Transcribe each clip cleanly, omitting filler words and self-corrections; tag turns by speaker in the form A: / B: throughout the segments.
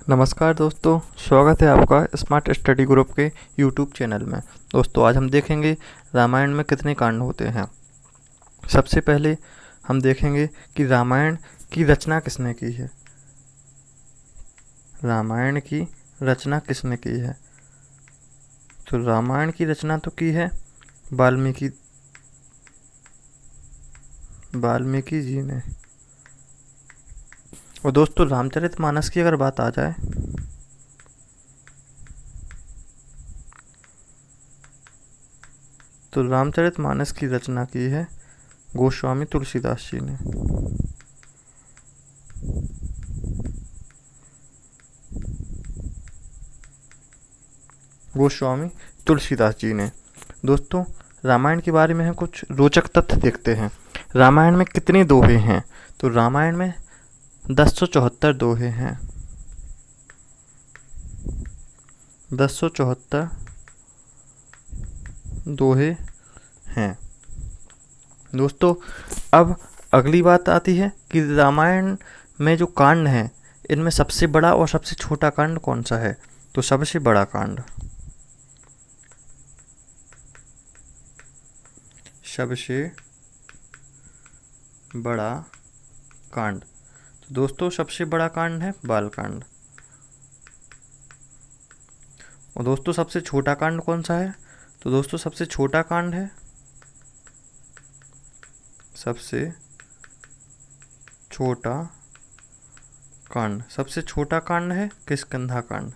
A: नमस्कार दोस्तों, स्वागत है आपका स्मार्ट स्टडी ग्रुप के यूट्यूब चैनल में। दोस्तों आज हम देखेंगे रामायण में कितने कांड होते हैं। सबसे पहले हम देखेंगे कि रामायण की रचना किसने की है। रामायण की रचना किसने की है? तो रामायण की रचना तो की है वाल्मीकि जी ने। और दोस्तों रामचरितमानस की अगर बात आ जाए तो रामचरितमानस की रचना की है गोस्वामी तुलसीदास जी ने। गोस्वामी तुलसीदास जी ने। दोस्तों रामायण के बारे में हम कुछ रोचक तथ्य देखते हैं। रामायण में कितने दोहे हैं? तो रामायण में 1074 दोहे हैं। 1074 दोहे हैं। दोस्तों अब अगली बात आती है कि रामायण में जो कांड हैं इनमें सबसे बड़ा और सबसे छोटा कांड कौन सा है? तो सबसे बड़ा कांड, सबसे बड़ा कांड। तो दोस्तों सबसे बड़ा कांड है बालकांड। और दोस्तों सबसे छोटा कांड कौन सा है? तो दोस्तों सबसे छोटा कांड है सबसे छोटा कांड है किष्किंधा कांड।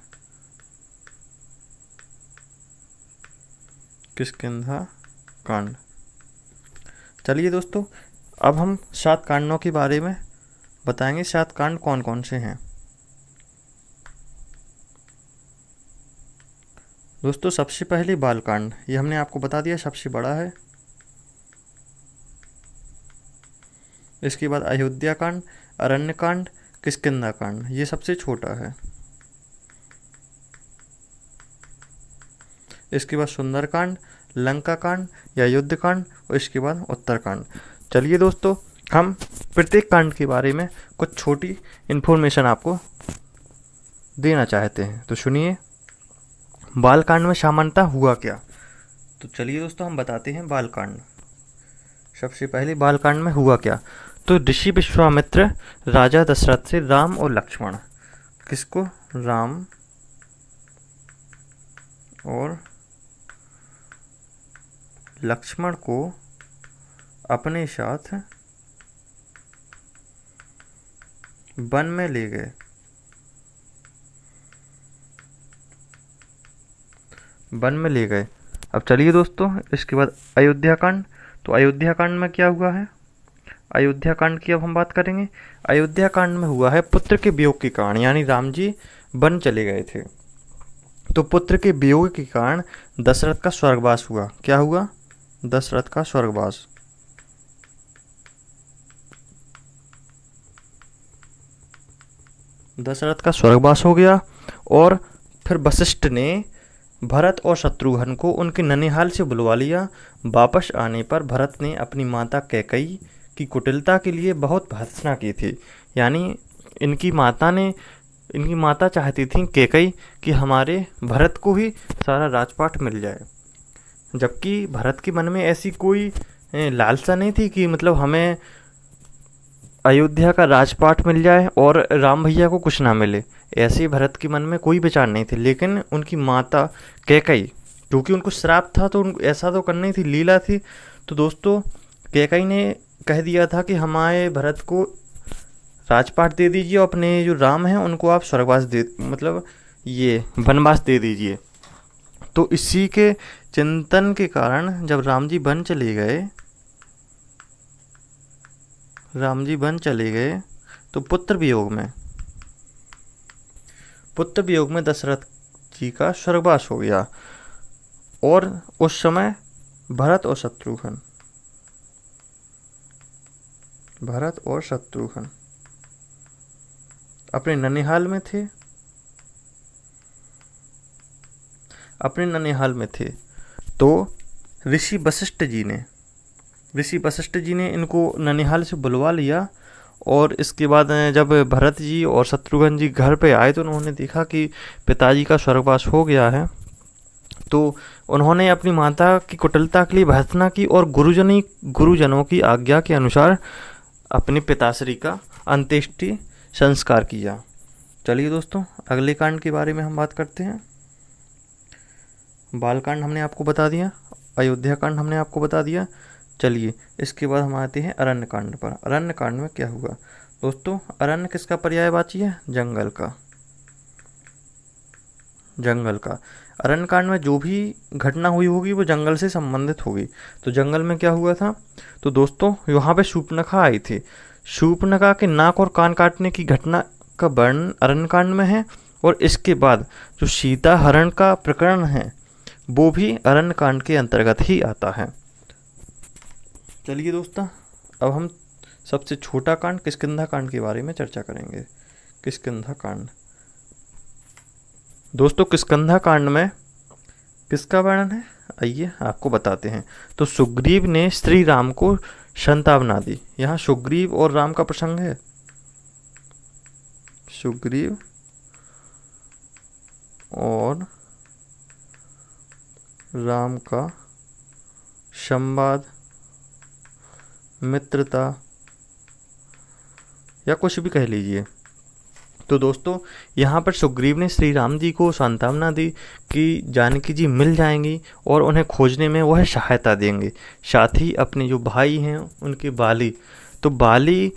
A: किष्किंधा कांड। चलिए दोस्तों अब हम 7 कांडों के बारे में बताएंगे। 7 कांड कौन कौन से हैं। दोस्तों सबसे पहले बालकांड, ये हमने आपको बता दिया सबसे बड़ा है। इसके बाद अयोध्या कांड, अरण्य कांड, किष्किंधा कांड, ये सबसे छोटा है। इसके बाद सुंदर कांड, लंका कांड या युद्ध कांड और इसके बाद उत्तर कांड। चलिए दोस्तों हम प्रत्येक कांड के बारे में कुछ छोटी इन्फॉर्मेशन आपको देना चाहते हैं, तो सुनिए। बालकांड में सामान्यतः हुआ क्या? तो चलिए दोस्तों हम बताते हैं बालकांड। सबसे पहले बालकांड में हुआ क्या? तो ऋषि विश्वामित्र राजा दशरथ से राम और लक्ष्मण, किसको? राम और लक्ष्मण को अपने साथ वन में ले गए। अब चलिए दोस्तों इसके बाद अयोध्या कांड। तो अयोध्या कांड में क्या हुआ है? अयोध्या कांड की अब हम बात करेंगे। अयोध्या कांड में हुआ है पुत्र के वियोग के कारण, यानी राम जी वन चले गए थे, तो पुत्र के वियोग के कारण दशरथ का स्वर्गवास हुआ। क्या हुआ? दशरथ का स्वर्गवास। दशरथ का स्वर्गवास हो गया और फिर वशिष्ठ ने भरत और शत्रुघ्न को उनके ननिहाल से बुलवा लिया। वापस आने पर भरत ने अपनी माता कैकेयी की कुटिलता के लिए बहुत भर्त्सना की थी। यानी इनकी माता चाहती थी कैकेयी कि हमारे भरत को ही सारा राजपाट मिल जाए, जबकि भरत के मन में ऐसी कोई लालसा नहीं थी कि मतलब हमें अयोध्या का राजपाट मिल जाए और राम भैया को कुछ ना मिले। ऐसे भरत के मन में कोई विचार नहीं थे, लेकिन उनकी माता कैकेयी, क्योंकि उनको श्राप था तो ऐसा तो करनी थी, लीला थी। तो दोस्तों कैकेयी ने कह दिया था कि हमारे भरत को राजपाट दे दीजिए, अपने जो राम हैं उनको आप स्वर्गवास मतलब ये वनवास दे दीजिए। तो इसी के चिंतन के कारण जब राम जी वन चले गए तो पुत्र वियोग में दशरथ जी का स्वर्गवास हो गया। और उस समय भरत और शत्रुघ्न अपने ननिहाल में थे। तो ऋषि वशिष्ठ जी ने इनको ननिहाल से बुलवा लिया और इसके बाद जब भरत जी और शत्रुघ्न जी घर पे आए तो उन्होंने देखा कि पिताजी का स्वर्गवास हो गया है। तो उन्होंने अपनी माता की कुटिलता के लिए भर्त्सना की और गुरुजनों की आज्ञा के अनुसार अपने पिताश्री का अंत्येष्टि संस्कार किया। चलिए दोस्तों, अगले कांड के बारे में हम बात करते हैं। बालकांड हमने आपको बता दिया, अयोध्या कांड हमने आपको बता दिया। चलिए इसके बाद हम आते हैं अरण्य कांड पर। अरण्य कांड में क्या हुआ दोस्तों? अरण्य किसका पर्यायवाची है? जंगल का। जंगल का। अरण्य कांड में जो भी घटना हुई होगी वो जंगल से संबंधित होगी। तो जंगल में क्या हुआ था? तो दोस्तों यहाँ पे शूर्पणखा आई थी। शूर्पणखा के नाक और कान काटने की घटना का वर्णन अरण्य कांड में है। और इसके बाद जो सीता हरण का प्रकरण है वो भी अरण्य कांड के अंतर्गत ही आता है। चलिए दोस्तों, अब हम सबसे छोटा कांड किष्किंधा कांड के बारे में चर्चा करेंगे। किष्किंधा कांड। दोस्तों किष्किंधा कांड में किसका वर्णन है? आइए आपको बताते हैं। तो सुग्रीव ने श्री राम को संतावना दी। यहाँ सुग्रीव और राम का प्रसंग है। सुग्रीव और राम का संवाद, मित्रता या कुछ भी कह लीजिए। तो दोस्तों यहाँ पर सुग्रीव ने श्री राम जी को सांत्वना दी कि जानकी जी मिल जाएंगी और उन्हें खोजने में वह सहायता देंगे। साथ ही अपने जो भाई हैं उनके बाली, तो बाली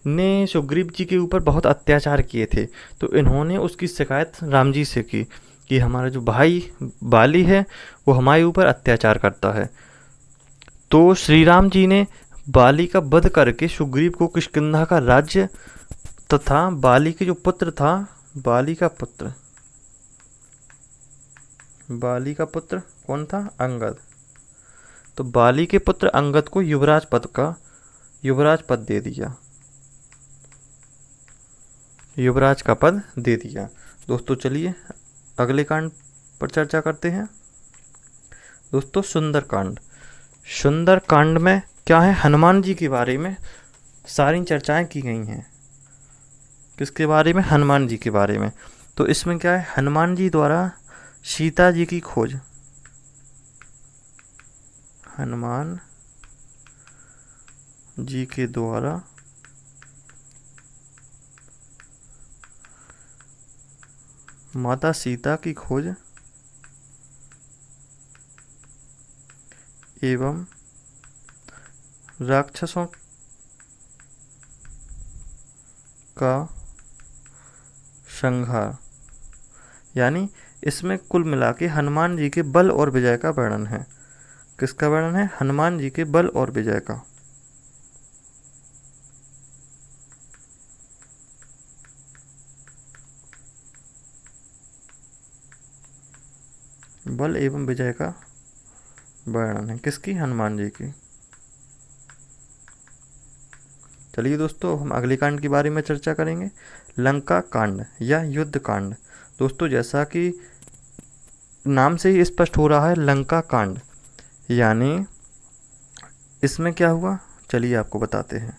A: ने सुग्रीव जी के ऊपर बहुत अत्याचार किए थे। तो इन्होंने उसकी शिकायत राम जी से की कि हमारा जो भाई बाली है वो हमारे ऊपर अत्याचार करता है। तो श्री राम जी ने बाली का वध करके सुग्रीव को किष्किंधा का राज्य तथा बाली के जो पुत्र था, बाली का पुत्र कौन था? अंगद। तो बाली के पुत्र अंगद को युवराज पद दे दिया। युवराज का पद दे दिया। दोस्तों चलिए अगले कांड पर चर्चा करते हैं। दोस्तों सुंदरकांड। सुंदरकांड में क्या है? हनुमान जी के बारे में सारी चर्चाएं की गई हैं। किसके बारे में? हनुमान जी के बारे में। तो इसमें क्या है? हनुमान जी द्वारा सीता जी की खोज। हनुमान जी के द्वारा माता सीता की खोज एवं राक्षसों का संहार। यानी इसमें कुल मिला के हनुमान जी के बल और विजय का वर्णन है। किसका वर्णन है? हनुमान जी के बल और विजय का। बल एवं विजय का वर्णन है। किसकी? हनुमान जी की। चलिए दोस्तों हम अगले कांड के बारे में चर्चा करेंगे। लंका कांड या युद्ध कांड। दोस्तों जैसा कि नाम से ही स्पष्ट हो रहा है लंका कांड, यानी इसमें क्या हुआ? चलिए आपको बताते हैं।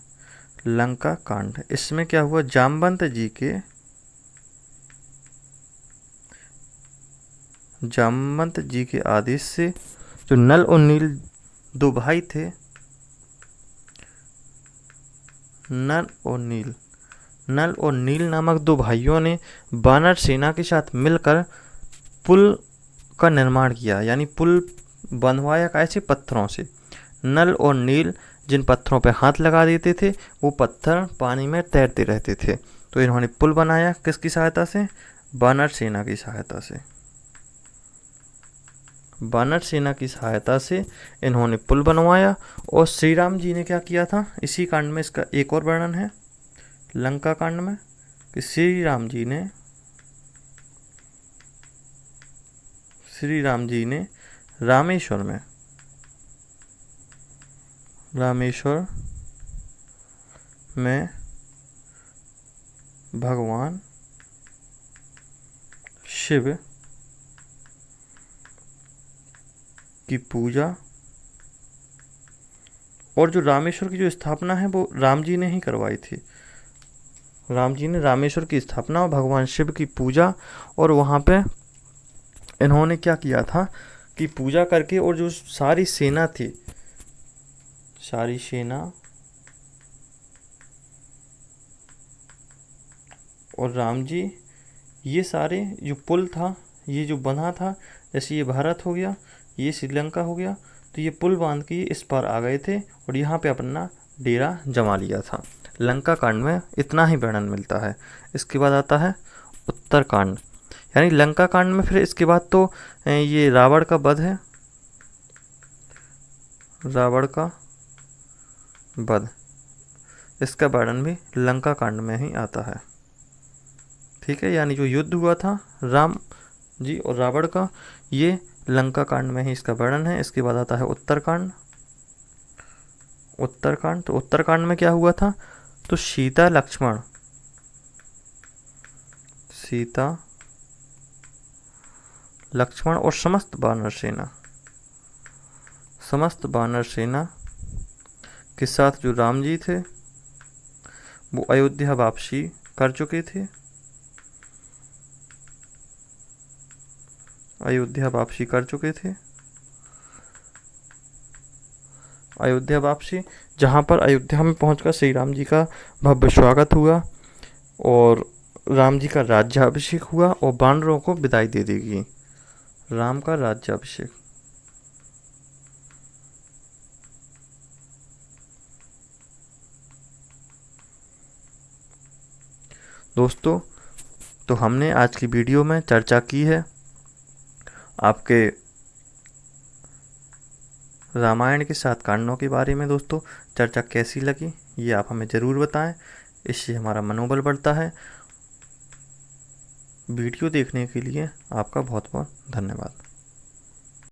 A: लंका कांड, इसमें क्या हुआ? जामवंत जी के आदेश से जो नल और नील दो भाई थे, नल और नील नामक दो भाइयों ने वानर सेना के साथ मिलकर पुल का निर्माण किया। यानी पुल बंधवाया कैसे? पत्थरों से। नल और नील जिन पत्थरों पर हाथ लगा देते थे वो पत्थर पानी में तैरते रहते थे। तो इन्होंने पुल बनाया किसकी सहायता से? वानर सेना की सहायता से। वानर सेना की सहायता से इन्होंने पुल बनवाया। और श्री राम जी ने क्या किया था? इसी कांड में इसका एक और वर्णन है लंका कांड में कि श्री राम जी ने रामेश्वर में भगवान शिव की पूजा और जो रामेश्वर की जो स्थापना है वो राम जी ने ही करवाई थी। राम जी ने रामेश्वर की स्थापना और भगवान शिव की पूजा, और वहाँ पे इन्होंने क्या किया था कि पूजा करके, और जो सारी सेना थी, सारी सेना और राम जी, ये सारे जो पुल था, ये जो बना था, जैसे ये भारत हो गया, ये श्रीलंका हो गया, तो ये पुल बांध के इस पार आ गए थे और यहाँ पे अपना डेरा जमा लिया था। लंका कांड में इतना ही वर्णन मिलता है। इसके बाद आता है उत्तरकांड, यानी लंका कांड में फिर इसके बाद तो ये रावण का वध है, रावण का वध, इसका वर्णन भी लंका कांड में ही आता है। ठीक है, यानी जो युद्ध हुआ था राम जी और रावण का, ये लंका कांड में ही इसका वर्णन है। इसके बाद आता है उत्तरकांड। उत्तरकांड, तो उत्तरकांड में क्या हुआ था, तो सीता लक्ष्मण, सीता लक्ष्मण और समस्त वानर सेना, समस्त वानर सेना के साथ जो राम जी थे वो अयोध्या वापसी कर चुके थे, अयोध्या वापसी कर चुके थे। अयोध्या वापसी, जहाँ पर अयोध्या में पहुंचकर श्री राम जी का भव्य स्वागत हुआ और राम जी का राज्याभिषेक हुआ और वानरों को विदाई दे दी गई। राम का राज्याभिषेक। दोस्तों, तो हमने आज की वीडियो में चर्चा की है आपके रामायण के 7 कांडों के बारे में। दोस्तों, चर्चा कैसी लगी ये आप हमें ज़रूर बताएं, इससे हमारा मनोबल बढ़ता है। वीडियो देखने के लिए आपका बहुत बहुत धन्यवाद।